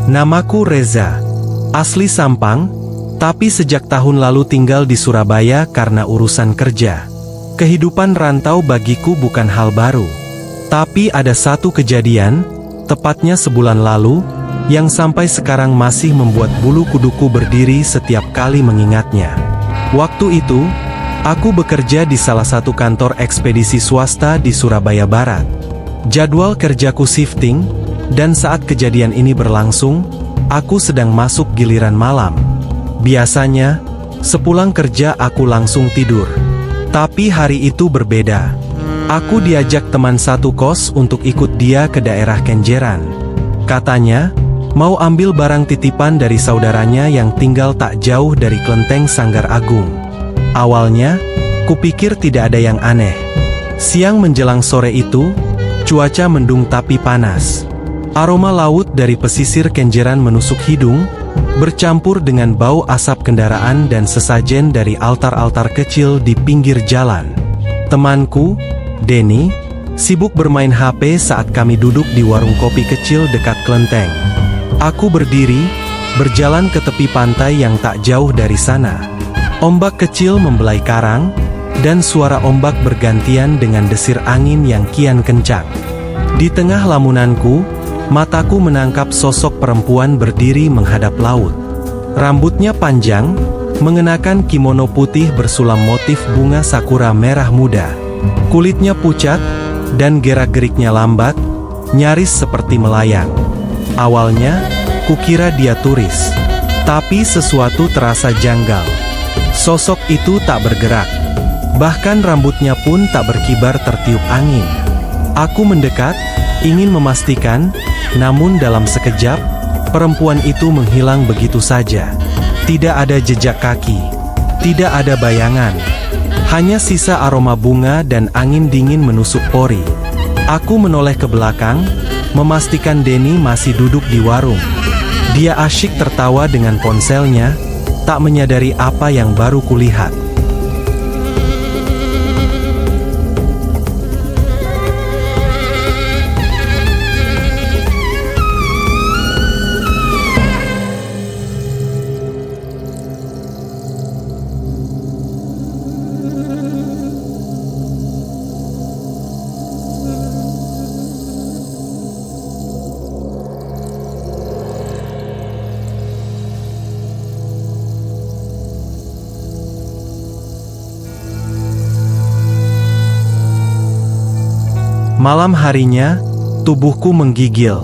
Namaku Reza. Asli Sampang, tapi sejak tahun lalu tinggal di Surabaya karena urusan kerja. Kehidupan rantau bagiku bukan hal baru. Tapi ada satu kejadian, tepatnya sebulan lalu, yang sampai sekarang masih membuat bulu kuduku berdiri setiap kali mengingatnya. Waktu itu, aku bekerja di salah satu kantor ekspedisi swasta di Surabaya Barat. Jadwal kerjaku shifting, dan saat kejadian ini berlangsung, aku sedang masuk giliran malam. Biasanya, sepulang kerja aku langsung tidur. Tapi hari itu berbeda. Aku diajak teman satu kos untuk ikut dia ke daerah Kenjeran. Katanya, mau ambil barang titipan dari saudaranya yang tinggal tak jauh dari Klenteng Sanggar Agung. Awalnya, kupikir tidak ada yang aneh. Siang menjelang sore itu, cuaca mendung tapi panas. Aroma laut dari pesisir Kenjeran menusuk hidung, bercampur dengan bau asap kendaraan dan sesajen dari altar-altar kecil di pinggir jalan. Temanku, Denny, sibuk bermain HP saat kami duduk di warung kopi kecil dekat Klenteng. Aku berdiri, berjalan ke tepi pantai yang tak jauh dari sana. Ombak kecil membelai karang, dan suara ombak bergantian dengan desir angin yang kian kencang. Di tengah lamunanku, mataku menangkap sosok perempuan berdiri menghadap laut. Rambutnya panjang, mengenakan kimono putih bersulam motif bunga sakura merah muda. Kulitnya pucat, dan gerak-geriknya lambat, nyaris seperti melayang. Awalnya, kukira dia turis. Tapi sesuatu terasa janggal. Sosok itu tak bergerak. Bahkan rambutnya pun tak berkibar tertiup angin. Aku mendekat, ingin memastikan, namun dalam sekejap, perempuan itu menghilang begitu saja. Tidak ada jejak kaki, tidak ada bayangan, hanya sisa aroma bunga dan angin dingin menusuk pori. Aku menoleh ke belakang, memastikan Denny masih duduk di warung. Dia asyik tertawa dengan ponselnya, tak menyadari apa yang baru kulihat. Malam harinya, tubuhku menggigil.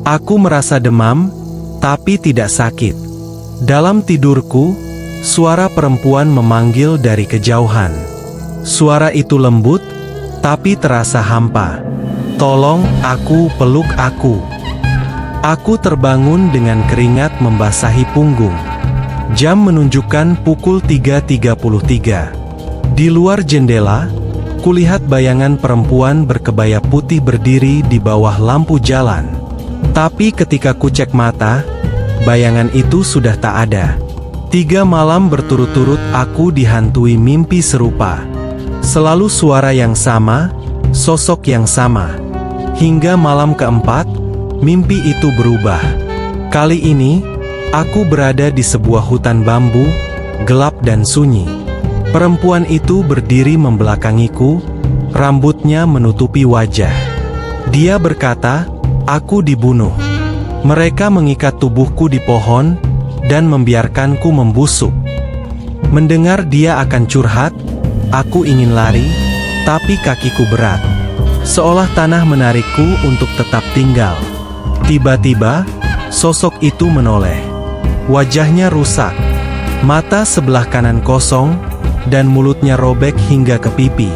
Aku merasa demam, tapi tidak sakit. Dalam tidurku, suara perempuan memanggil dari kejauhan. Suara itu lembut, tapi terasa hampa. "Tolong aku, peluk aku." Aku terbangun dengan keringat membasahi punggung. Jam menunjukkan pukul 3.33. Di luar jendela, kulihat bayangan perempuan berkebaya putih berdiri di bawah lampu jalan. Tapi ketika kucek mata, bayangan itu sudah tak ada. 3 malam berturut-turut aku dihantui mimpi serupa. Selalu suara yang sama, sosok yang sama. Hingga malam keempat, mimpi itu berubah. Kali ini, aku berada di sebuah hutan bambu, gelap dan sunyi. Perempuan itu berdiri membelakangiku, rambutnya menutupi wajah. Dia berkata, "Aku dibunuh. Mereka mengikat tubuhku di pohon, dan membiarkanku membusuk." Mendengar dia akan curhat, aku ingin lari, tapi kakiku berat. Seolah tanah menarikku untuk tetap tinggal. Tiba-tiba, sosok itu menoleh. Wajahnya rusak, mata sebelah kanan kosong, dan mulutnya robek hingga ke pipi.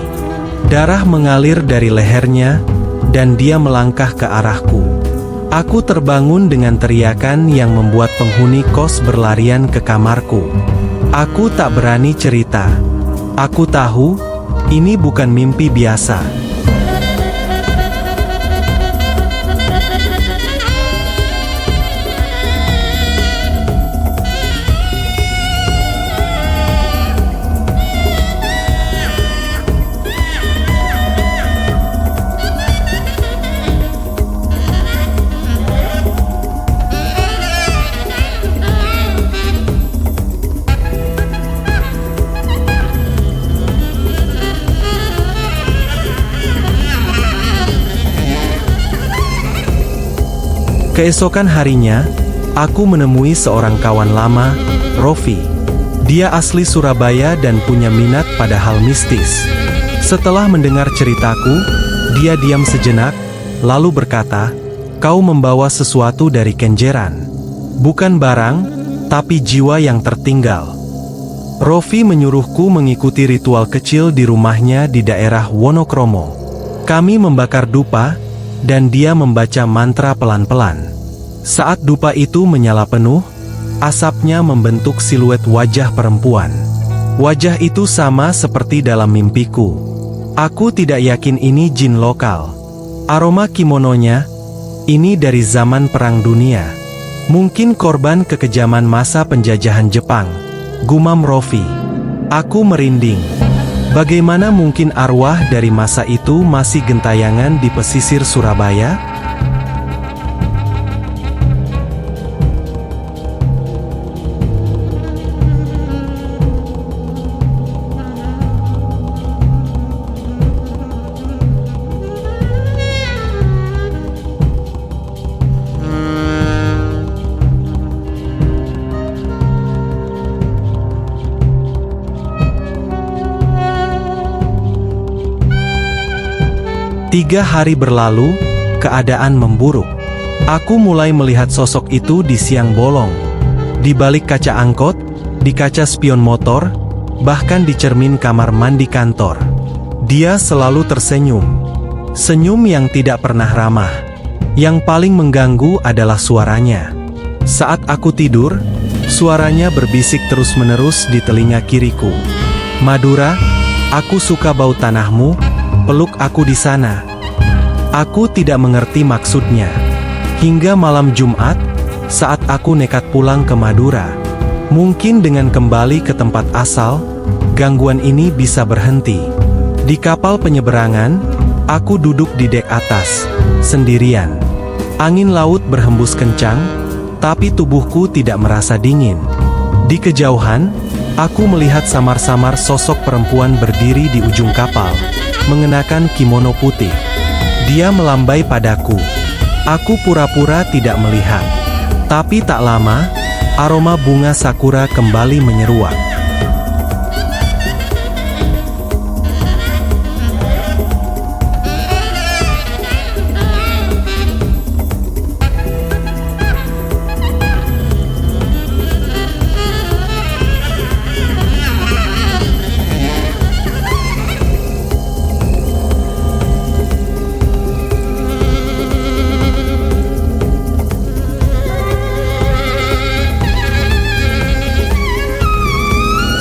Darah mengalir dari lehernya, dan dia melangkah ke arahku. Aku terbangun dengan teriakan yang membuat penghuni kos berlarian ke kamarku. Aku tak berani cerita. Aku tahu, ini bukan mimpi biasa. Keesokan harinya, aku menemui seorang kawan lama, Rofi. Dia asli Surabaya dan punya minat pada hal mistis. Setelah mendengar ceritaku, dia diam sejenak, lalu berkata, "Kau membawa sesuatu dari Kenjeran. Bukan barang, tapi jiwa yang tertinggal." Rofi menyuruhku mengikuti ritual kecil di rumahnya di daerah Wonokromo. Kami membakar dupa, dan dia membaca mantra pelan-pelan. Saat dupa itu menyala penuh, asapnya membentuk siluet wajah perempuan. Wajah itu sama seperti dalam mimpiku. Aku tidak yakin ini jin lokal. Aroma kimononya, ini dari zaman Perang Dunia. Mungkin korban kekejaman masa penjajahan Jepang, gumam Rofi. Aku merinding. Bagaimana mungkin arwah dari masa itu masih gentayangan di pesisir Surabaya? Tiga hari berlalu, keadaan memburuk. Aku mulai melihat sosok itu di siang bolong, di balik kaca angkot, di kaca spion motor, bahkan di cermin kamar mandi kantor. Dia selalu tersenyum. Senyum yang tidak pernah ramah. Yang paling mengganggu adalah suaranya. Saat aku tidur, suaranya berbisik terus-menerus di telinga kiriku. "Madura, aku suka bau tanahmu, peluk aku di sana." Aku tidak mengerti maksudnya. Hingga malam Jumat, saat aku nekat pulang ke Madura. Mungkin dengan kembali ke tempat asal, gangguan ini bisa berhenti. Di kapal penyeberangan, aku duduk di dek atas, sendirian. Angin laut berhembus kencang, tapi tubuhku tidak merasa dingin. Di kejauhan, aku melihat samar-samar sosok perempuan berdiri di ujung kapal, mengenakan kimono putih. Dia melambai padaku. Aku pura-pura tidak melihat. Tapi tak lama, aroma bunga sakura kembali menyeruak.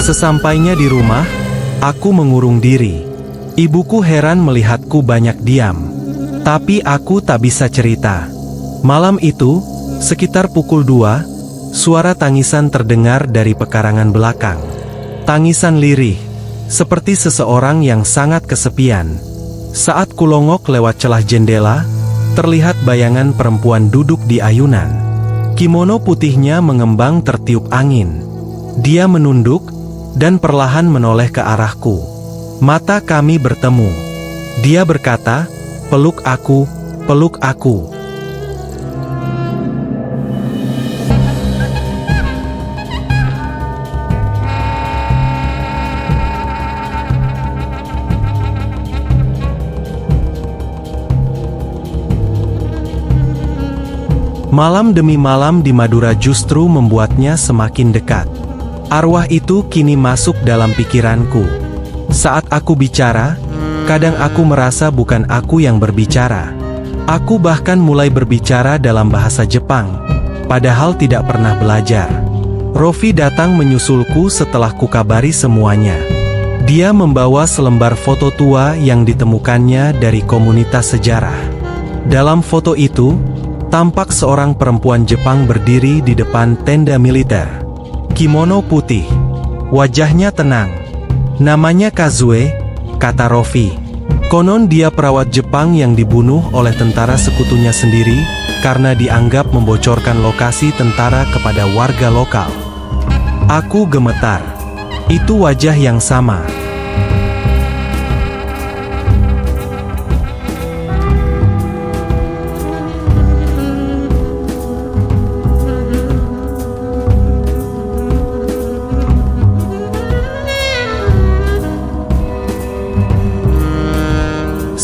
Sesampainya di rumah, aku mengurung diri. Ibuku heran melihatku banyak diam. Tapi aku tak bisa cerita. Malam itu, sekitar pukul 2, suara tangisan terdengar dari pekarangan belakang. Tangisan lirih, seperti seseorang yang sangat kesepian. Saat kulongok lewat celah jendela, terlihat bayangan perempuan duduk di ayunan. Kimono putihnya mengembang tertiup angin. Dia menunduk, dan perlahan menoleh ke arahku. Mata kami bertemu. Dia berkata, "Peluk aku, peluk aku." Malam demi malam di Madura justru membuatnya semakin dekat. Arwah itu kini masuk dalam pikiranku. Saat aku bicara, kadang aku merasa bukan aku yang berbicara. Aku bahkan mulai berbicara dalam bahasa Jepang, padahal tidak pernah belajar. Rofi datang menyusulku setelah kukabari semuanya. Dia membawa selembar foto tua yang ditemukannya dari komunitas sejarah. Dalam foto itu, tampak seorang perempuan Jepang berdiri di depan tenda militer. Kimono putih. Wajahnya tenang. Namanya Kazue, kata Rofi. Konon dia perawat Jepang yang dibunuh oleh tentara sekutunya sendiri, karena dianggap membocorkan lokasi tentara kepada warga lokal. Aku gemetar. Itu wajah yang sama.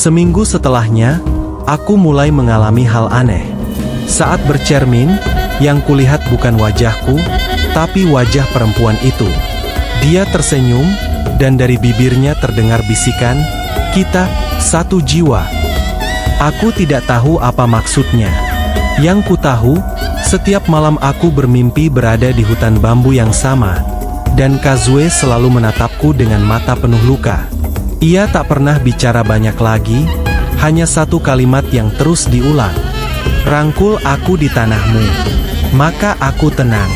Seminggu setelahnya, aku mulai mengalami hal aneh. Saat bercermin, yang kulihat bukan wajahku, tapi wajah perempuan itu. Dia tersenyum, dan dari bibirnya terdengar bisikan, "Kita satu jiwa." Aku tidak tahu apa maksudnya. Yang ku tahu, setiap malam aku bermimpi berada di hutan bambu yang sama, dan Kazue selalu menatapku dengan mata penuh luka. Ia tak pernah bicara banyak lagi, hanya satu kalimat yang terus diulang. "Rangkul aku di tanahmu, maka aku tenang."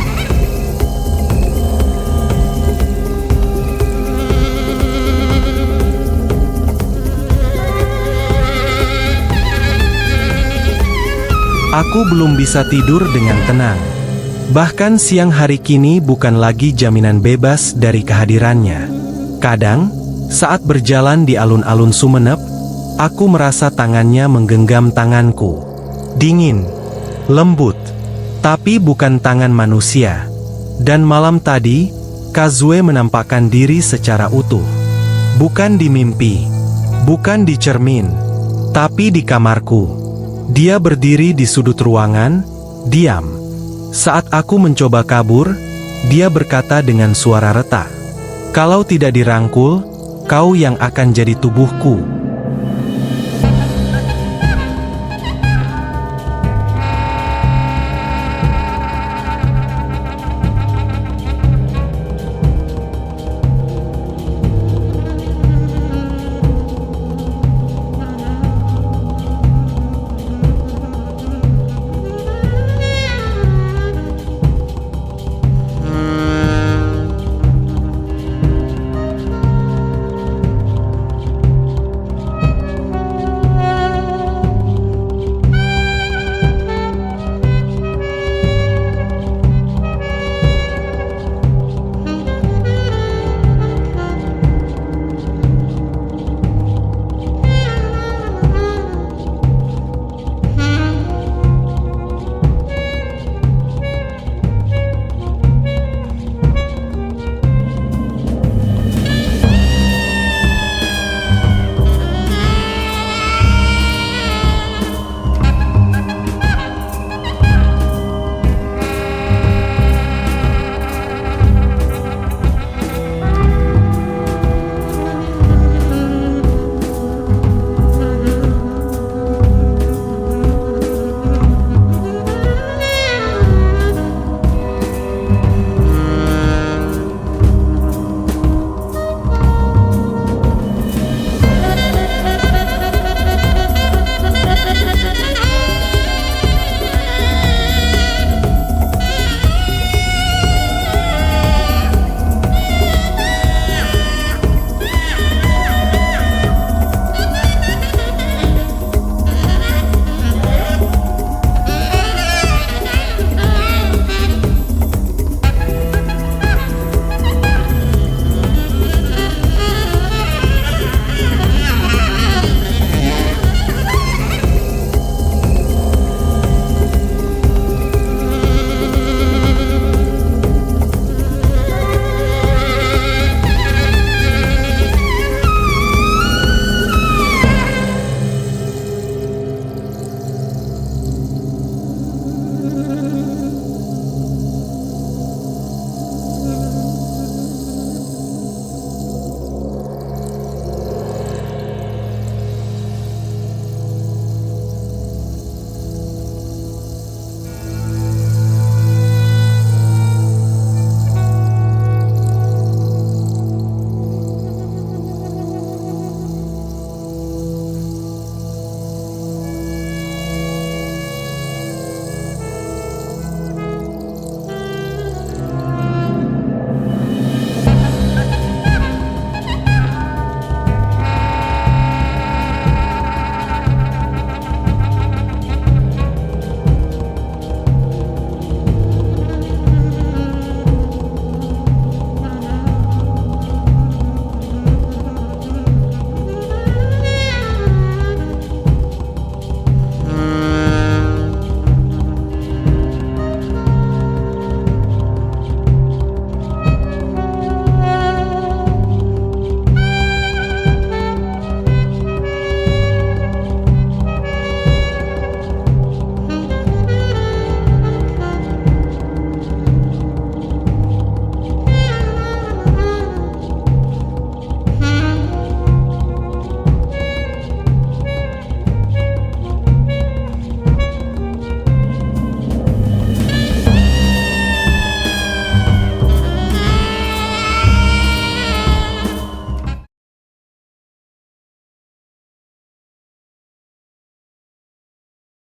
Aku belum bisa tidur dengan tenang. Bahkan siang hari kini bukan lagi jaminan bebas dari kehadirannya. Kadang, saat berjalan di alun-alun Sumenep, aku merasa tangannya menggenggam tanganku. Dingin, lembut, tapi bukan tangan manusia. Dan malam tadi, Kazue menampakkan diri secara utuh. Bukan di mimpi, bukan di cermin, tapi di kamarku. Dia berdiri di sudut ruangan, diam. Saat aku mencoba kabur, dia berkata dengan suara retak, "Kalau tidak dirangkul, kau yang akan jadi tubuhku."